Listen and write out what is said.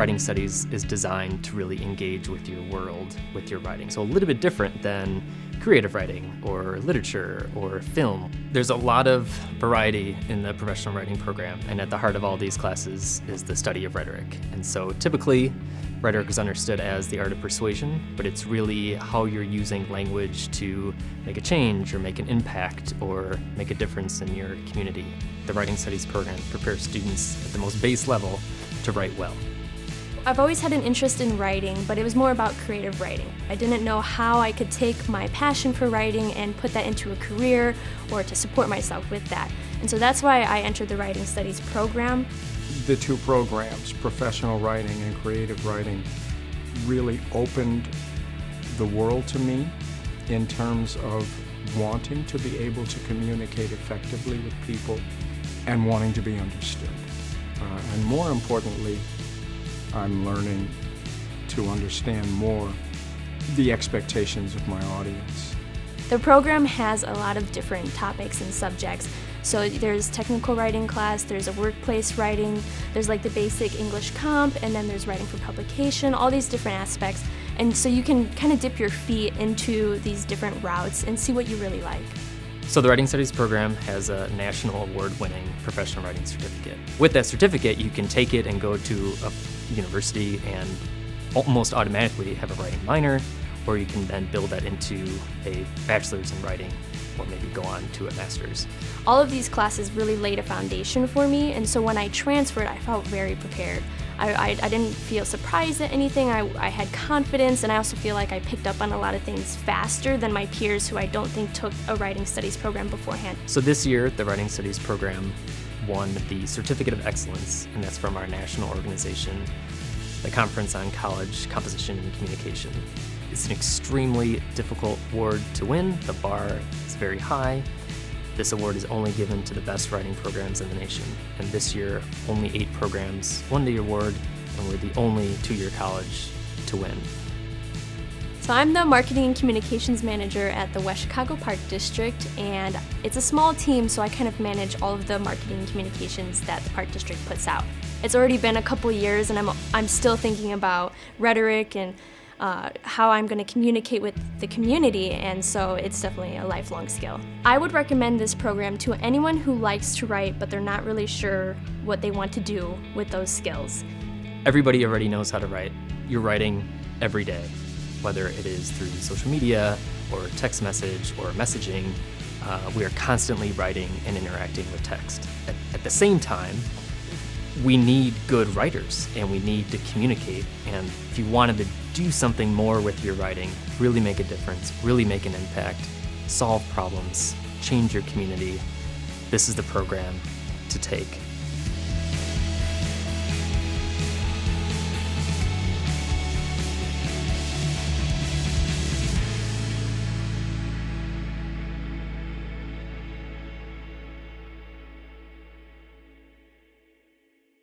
writing studies is designed to really engage with your world, with your writing. So a little bit different than creative writing or literature or film. There's a lot of variety in the professional writing program, and at the heart of all these classes is the study of rhetoric. And so typically, rhetoric is understood as the art of persuasion, but it's really how you're using language to make a change or make an impact or make a difference in your community. The Writing Studies program prepares students at the most base level to write well. I've always had an interest in writing, but it was more about creative writing. I didn't know how I could take my passion for writing and put that into a career or to support myself with that. And so that's why I entered the Writing Studies program. The two programs, professional writing and creative writing, really opened the world to me in terms of wanting to be able to communicate effectively with people and wanting to be understood. And more importantly, I'm learning to understand more the expectations of my audience. The program has a lot of different topics and subjects. So there's technical writing class, there's a workplace writing, there's like the basic English comp, and then there's writing for publication, all these different aspects. And so you can kind of dip your feet into these different routes and see what you really like. So the Writing Studies program has a national award-winning professional writing certificate. With that certificate, you can take it and go to a university and almost automatically have a writing minor, or you can then build that into a bachelor's in writing, or maybe go on to a master's. All of these classes really laid a foundation for me, and so when I transferred, I felt very prepared. I didn't feel surprised at anything. I had confidence, and I also feel like I picked up on a lot of things faster than my peers who I don't think took a writing studies program beforehand. So this year, the Writing Studies program won the Certificate of Excellence, and that's from our national organization, the Conference on College Composition and Communication. It's an extremely difficult award to win. The bar is very high. This award is only given to the best writing programs in the nation. And this year, only 8 programs won the award, and we're the only 2-year college to win. So I'm the Marketing and Communications Manager at the West Chicago Park District, and it's a small team, so I kind of manage all of the marketing and communications that the Park District puts out. It's already been a couple years, and I'm still thinking about rhetoric and how I'm going to communicate with the community, and so it's definitely a lifelong skill. I would recommend this program to anyone who likes to write, but they're not really sure what they want to do with those skills. Everybody already knows how to write. You're writing every day, whether it is through social media or text message or messaging. We are constantly writing and interacting with text. At the same time, we need good writers, and we need to communicate. And if you wanted to do something more with your writing, really make a difference, really make an impact, solve problems, change your community, this is the program to take.